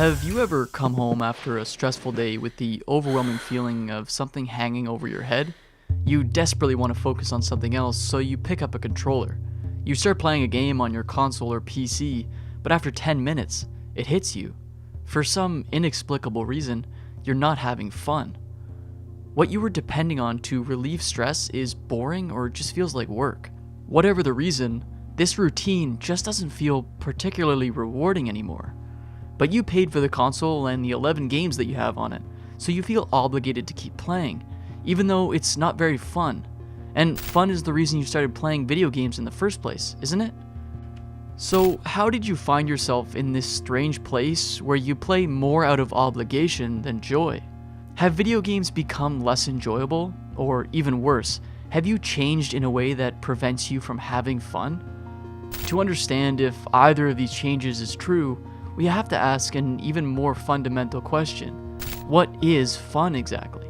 Have you ever come home after a stressful day with the overwhelming feeling of something hanging over your head? You desperately want to focus on something else, so you pick up a controller. You start playing a game on your console or PC, but after 10 minutes, it hits you. For some inexplicable reason, you're not having fun. What you were depending on to relieve stress is boring or just feels like work. Whatever the reason, this routine just doesn't feel particularly rewarding anymore. But you paid for the console and the 11 games that you have on it, so you feel obligated to keep playing, even though it's not very fun. And fun is the reason you started playing video games in the first place, isn't it? So how did you find yourself in this strange place where you play more out of obligation than joy? Have video games become less enjoyable? Or even worse, have you changed in a way that prevents you from having fun? To understand if either of these changes is true, we have to ask an even more fundamental question. What is fun exactly?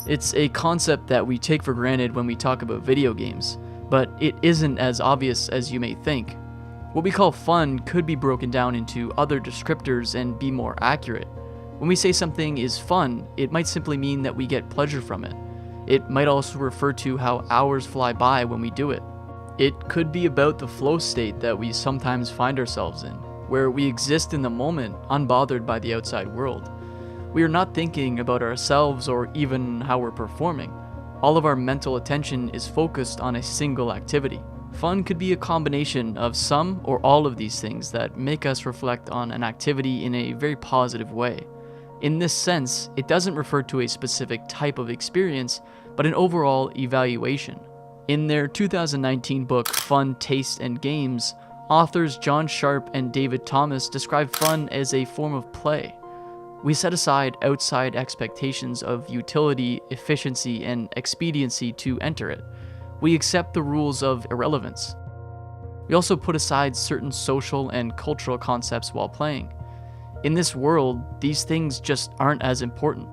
It's a concept that we take for granted when we talk about video games, but it isn't as obvious as you may think. What we call fun could be broken down into other descriptors and be more accurate. When we say something is fun, it might simply mean that we get pleasure from it. It might also refer to how hours fly by when we do it. It could be about the flow state that we sometimes find ourselves in, where we exist in the moment, unbothered by the outside world. We are not thinking about ourselves or even how we're performing. All of our mental attention is focused on a single activity. Fun could be a combination of some or all of these things that make us reflect on an activity in a very positive way. In this sense, it doesn't refer to a specific type of experience, but an overall evaluation. In their 2019 book, Fun, Taste, and Games, authors John Sharp and David Thomas describe fun as a form of play. We set aside outside expectations of utility, efficiency, and expediency to enter it. We accept the rules of irrelevance. We also put aside certain social and cultural concepts while playing. In this world, these things just aren't as important.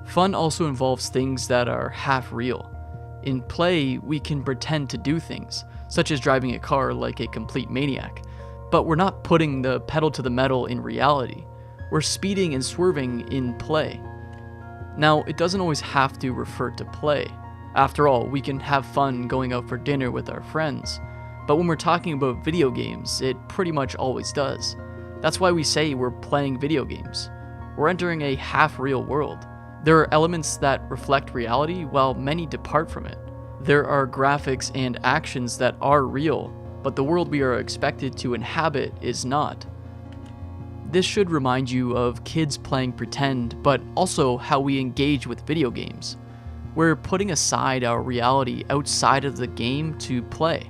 Fun also involves things that are half real. In play, we can pretend to do things, such as driving a car like a complete maniac, but we're not putting the pedal to the metal in reality. We're speeding and swerving in play. Now, it doesn't always have to refer to play. After all, we can have fun going out for dinner with our friends, but when we're talking about video games, it pretty much always does. That's why we say we're playing video games. We're entering a half-real world. There are elements that reflect reality while many depart from it. There are graphics and actions that are real, but the world we are expected to inhabit is not. This should remind you of kids playing pretend, but also how we engage with video games. We're putting aside our reality outside of the game to play.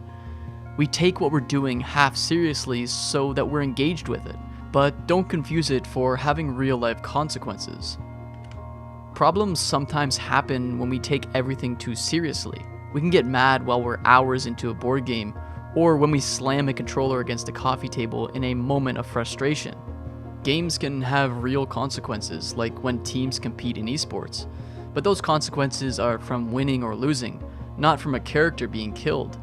We take what we're doing half seriously so that we're engaged with it, but don't confuse it for having real-life consequences. Problems sometimes happen when we take everything too seriously. We can get mad while we're hours into a board game, or when we slam a controller against a coffee table in a moment of frustration. Games can have real consequences, like when teams compete in esports, but those consequences are from winning or losing, not from a character being killed.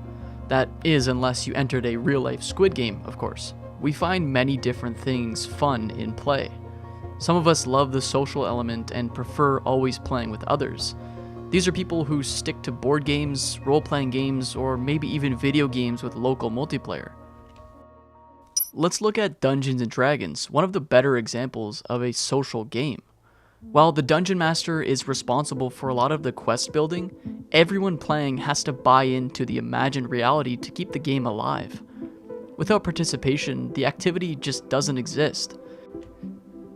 That is, unless you entered a real-life Squid Game, of course. We find many different things fun in play. Some of us love the social element and prefer always playing with others. These are people who stick to board games, role-playing games, or maybe even video games with local multiplayer. Let's look at Dungeons & Dragons, one of the better examples of a social game. While the Dungeon Master is responsible for a lot of the quest building, everyone playing has to buy into the imagined reality to keep the game alive. Without participation, the activity just doesn't exist.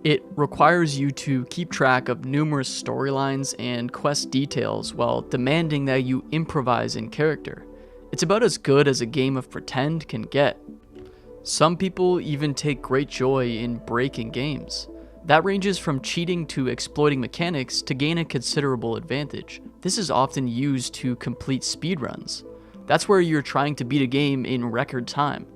It requires you to keep track of numerous storylines and quest details while demanding that you improvise in character. It's about as good as a game of pretend can get. Some people even take great joy in breaking games. That ranges from cheating to exploiting mechanics to gain a considerable advantage. This is often used to complete speedruns. That's where you're trying to beat a game in record time.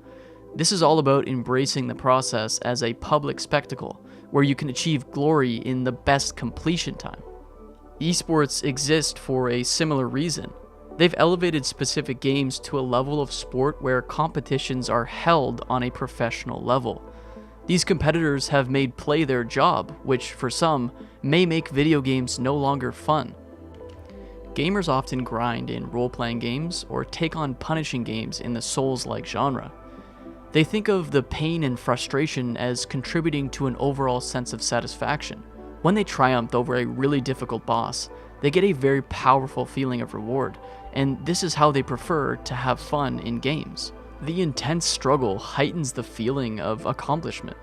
This is all about embracing the process as a public spectacle, where you can achieve glory in the best completion time. Esports exist for a similar reason. They've elevated specific games to a level of sport where competitions are held on a professional level. These competitors have made play their job, which for some may make video games no longer fun. Gamers often grind in role-playing games or take on punishing games in the Souls-like genre. They think of the pain and frustration as contributing to an overall sense of satisfaction. When they triumph over a really difficult boss, they get a very powerful feeling of reward, and this is how they prefer to have fun in games. The intense struggle heightens the feeling of accomplishment.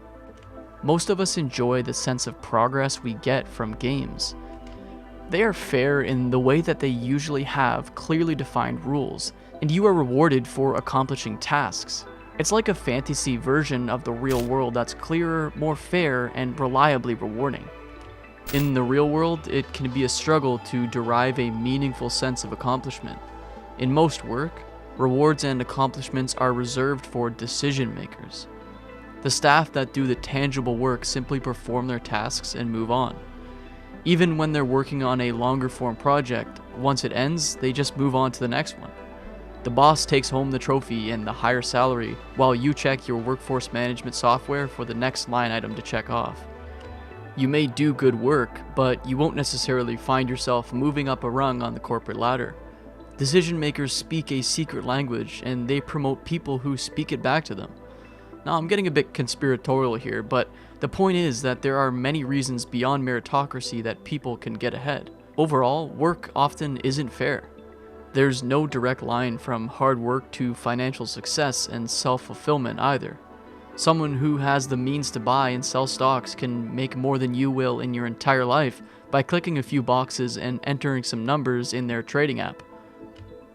Most of us enjoy the sense of progress we get from games. They are fair in the way that they usually have clearly defined rules, and you are rewarded for accomplishing tasks. It's like a fantasy version of the real world that's clearer, more fair, and reliably rewarding. In the real world, it can be a struggle to derive a meaningful sense of accomplishment. In most work, rewards and accomplishments are reserved for decision makers. The staff that do the tangible work simply perform their tasks and move on. Even when they're working on a longer form project, once it ends, they just move on to the next one. The boss takes home the trophy and the higher salary, while you check your workforce management software for the next line item to check off. You may do good work, but you won't necessarily find yourself moving up a rung on the corporate ladder. Decision makers speak a secret language, and they promote people who speak it back to them. Now, I'm getting a bit conspiratorial here, but the point is that there are many reasons beyond meritocracy that people can get ahead. Overall, work often isn't fair. There's no direct line from hard work to financial success and self-fulfillment either. Someone who has the means to buy and sell stocks can make more than you will in your entire life by clicking a few boxes and entering some numbers in their trading app.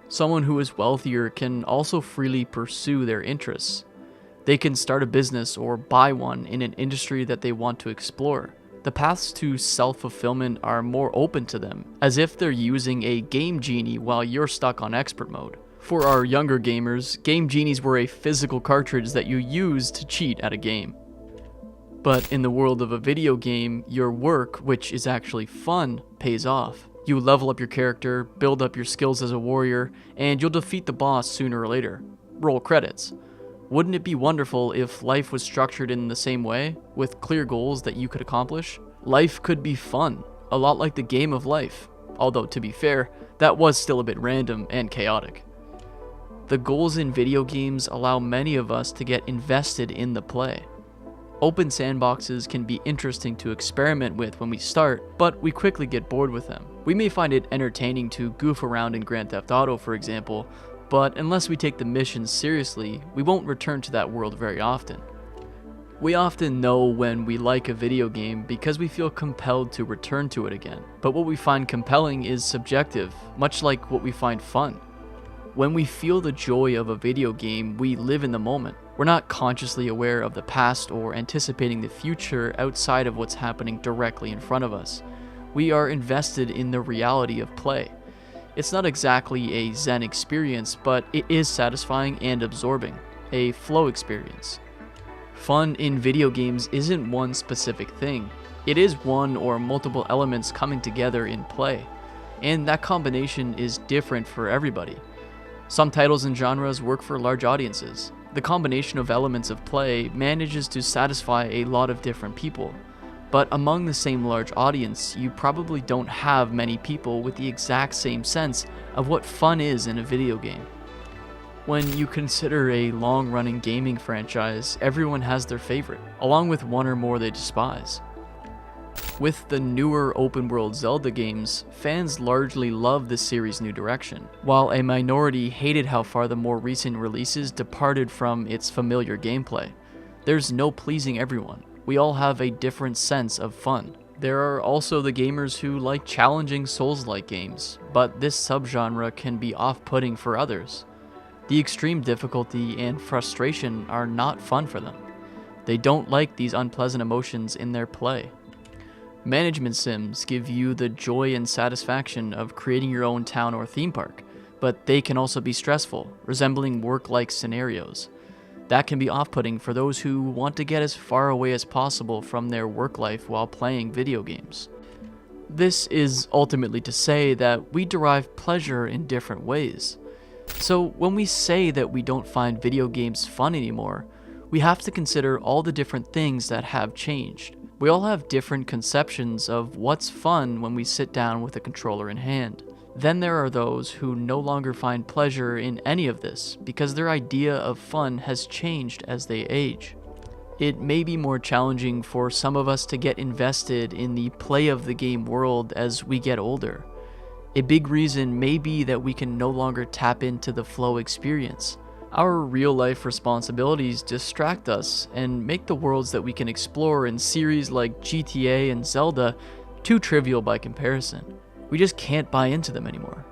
Someone who is wealthier can also freely pursue their interests. They can start a business or buy one in an industry that they want to explore. The paths to self-fulfillment are more open to them, as if they're using a game genie while you're stuck on expert mode. For our younger gamers, game genies were a physical cartridge that you used to cheat at a game. But in the world of a video game, your work, which is actually fun, pays off. You level up your character, build up your skills as a warrior, and you'll defeat the boss sooner or later. Roll credits. Wouldn't it be wonderful if life was structured in the same way, with clear goals that you could accomplish? Life could be fun, a lot like the game of life, although to be fair, that was still a bit random and chaotic. The goals in video games allow many of us to get invested in the play. Open sandboxes can be interesting to experiment with when we start, but we quickly get bored with them. We may find it entertaining to goof around in Grand Theft Auto, for example, but unless we take the missions seriously, we won't return to that world very often. We often know when we like a video game because we feel compelled to return to it again, but what we find compelling is subjective, much like what we find fun. When we feel the joy of a video game, we live in the moment. We're not consciously aware of the past or anticipating the future outside of what's happening directly in front of us. We are invested in the reality of play. It's not exactly a Zen experience, but it is satisfying and absorbing, a flow experience. Fun in video games isn't one specific thing. It is one or multiple elements coming together in play, and that combination is different for everybody. Some titles and genres work for large audiences. The combination of elements of play manages to satisfy a lot of different people. But among the same large audience, you probably don't have many people with the exact same sense of what fun is in a video game. When you consider a long-running gaming franchise, everyone has their favorite, along with one or more they despise. With the newer open-world Zelda games, fans largely love the series' new direction, while a minority hated how far the more recent releases departed from its familiar gameplay. There's no pleasing everyone. We all have a different sense of fun. There are also the gamers who like challenging Souls-like games, but this subgenre can be off-putting for others. The extreme difficulty and frustration are not fun for them. They don't like these unpleasant emotions in their play. Management sims give you the joy and satisfaction of creating your own town or theme park, but they can also be stressful, resembling work-like scenarios. That can be off-putting for those who want to get as far away as possible from their work life while playing video games. This is ultimately to say that we derive pleasure in different ways. So when we say that we don't find video games fun anymore, we have to consider all the different things that have changed. We all have different conceptions of what's fun when we sit down with a controller in hand. Then there are those who no longer find pleasure in any of this because their idea of fun has changed as they age. It may be more challenging for some of us to get invested in the play of the game world as we get older. A big reason may be that we can no longer tap into the flow experience. Our real-life responsibilities distract us and make the worlds that we can explore in series like GTA and Zelda too trivial by comparison. We just can't buy into them anymore.